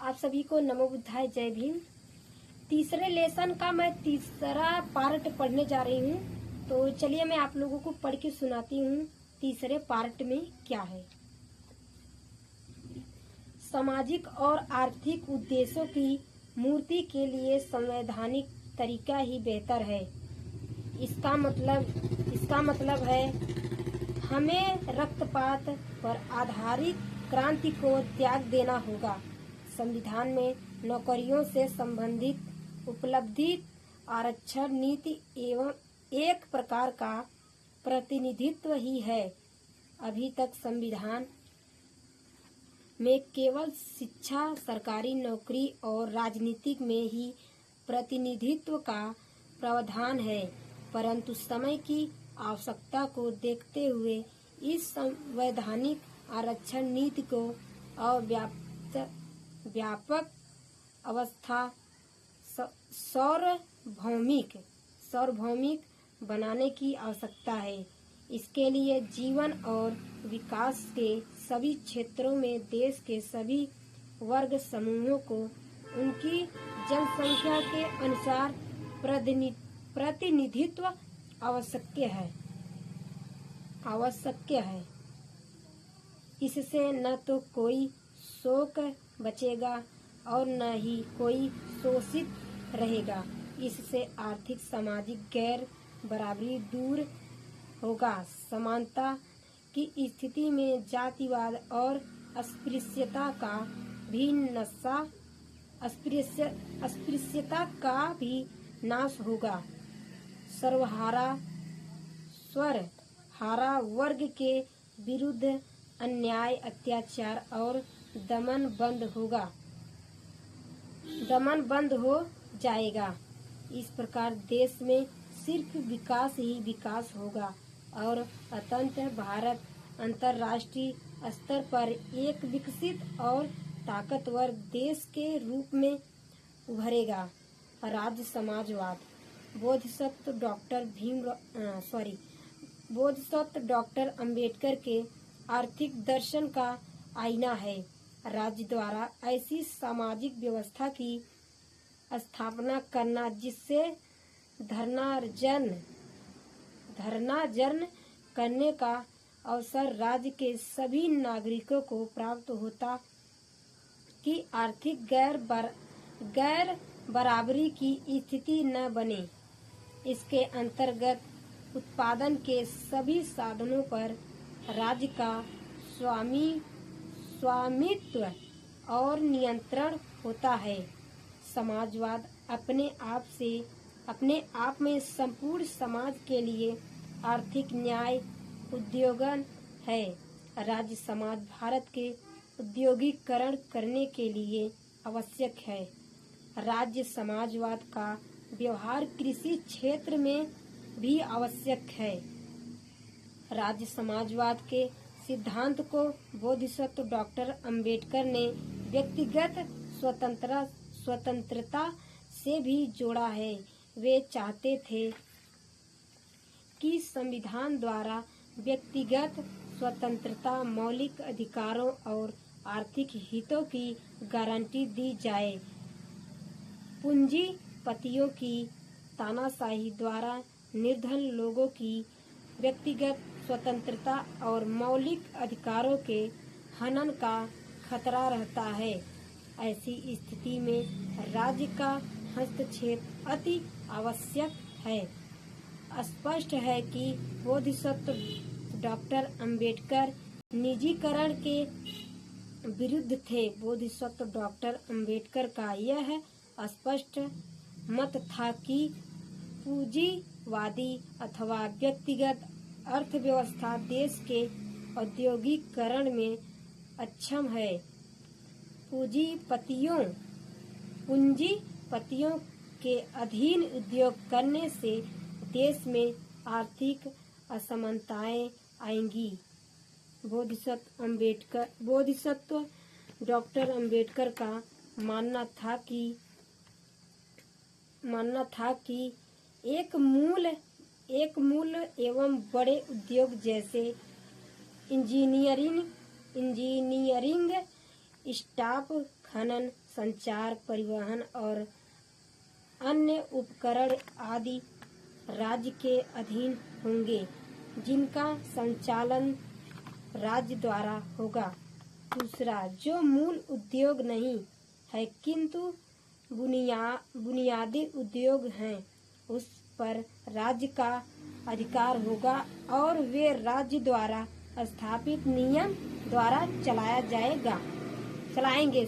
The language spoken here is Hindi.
आप सभी को नमो बुद्धाय, जय भीम। तीसरे लेसन का मैं तीसरा पार्ट पढ़ने जा रही हूँ। तो चलिए मैं आप लोगों को पढ़ के सुनाती हूँ तीसरे पार्ट में क्या है। सामाजिक और आर्थिक उद्देश्यों की मूर्ति के लिए संवैधानिक तरीका ही बेहतर है। इसका मतलब है हमें रक्तपात पर आधारित क्रांति को त्याग देना होगा। संविधान में नौकरियों से संबंधित उपलब्धि आरक्षण नीति एवं एक प्रकार का प्रतिनिधित्व ही है। अभी तक संविधान में केवल शिक्षा, सरकारी नौकरी और राजनीतिक में ही प्रतिनिधित्व का प्रावधान है, परंतु समय की आवश्यकता को देखते हुए इस संवैधानिक आरक्षण नीति को व्यापक अवस्था सार्वभौमिक बनाने की आवश्यकता है। इसके लिए जीवन और विकास के सभी क्षेत्रों में देश के सभी वर्ग समूहों को उनकी जनसंख्या के अनुसार प्रतिनिधित्व आवश्यक है। इससे न तो कोई शोक बचेगा और न ही कोई शोषित रहेगा। इससे आर्थिक सामाजिक गैर बराबरी दूर होगा। समानता की स्थिति में जातिवाद और अस्पृश्यता का भी नाश होगा। सर्वहारा वर्ग के विरुद्ध अन्याय, अत्याचार और दमन बंद हो जाएगा। इस प्रकार देश में सिर्फ विकास ही विकास होगा और अंततः भारत अंतर्राष्ट्रीय स्तर पर एक विकसित और ताकतवर देश के रूप में उभरेगा। राज्य समाजवाद बोधिसत्व डॉक्टर अंबेडकर के आर्थिक दर्शन का आईना है। राज्य द्वारा ऐसी सामाजिक व्यवस्था की स्थापना करना जिससे धर्नार्जन करने का अवसर राज्य के सभी नागरिकों को प्राप्त होता कि आर्थिक गैर बराबरी की स्थिति न बने। इसके अंतर्गत उत्पादन के सभी साधनों पर राज्य का स्वामित्व और नियंत्रण होता है। समाजवाद अपने आप में संपूर्ण समाज के लिए आर्थिक न्याय उद्योगन है। राज्य समाज भारत के औद्योगिकरण करने के लिए आवश्यक है। राज्य समाजवाद का व्यवहार कृषि क्षेत्र में भी आवश्यक है। राज्य समाजवाद के सिद्धांत को बोधिसत्व डॉक्टर अंबेडकर ने व्यक्तिगत स्वतंत्रता से भी जोड़ा है। वे चाहते थे कि संविधान द्वारा व्यक्तिगत स्वतंत्रता, मौलिक अधिकारों और आर्थिक हितों की गारंटी दी जाए। पूंजीपतियों की तानाशाही द्वारा निर्धन लोगों की व्यक्तिगत स्वतंत्रता और मौलिक अधिकारों के हनन का खतरा रहता है। ऐसी स्थिति में राज्य का हस्तक्षेप अति आवश्यक है। स्पष्ट है कि बोधिसत्व डॉक्टर अंबेडकर निजीकरण के विरुद्ध थे। बोधिसत्व डॉक्टर अंबेडकर का यह स्पष्ट मत था कि पूंजीवादी अथवा व्यक्तिगत अर्थव्यवस्था देश के औद्योगिकरण में अक्षम है। पूंजीपतियों के अधीन उद्योग करने से देश में आर्थिक असमानताएं आएंगी। बोधिसत्व डॉक्टर अंबेडकर का मानना था कि एक मूल एवं बड़े उद्योग जैसे इंजीनियरिंग, स्टाफ, खनन, संचार, परिवहन और अन्य उपकरण आदि राज्य के अधीन होंगे, जिनका संचालन राज्य द्वारा होगा। दूसरा, जो मूल उद्योग नहीं है किंतु बुनियादी उद्योग हैं, उस पर राज्य का अधिकार होगा और वे राज्य द्वारा स्थापित नियम द्वारा चलाएंगे।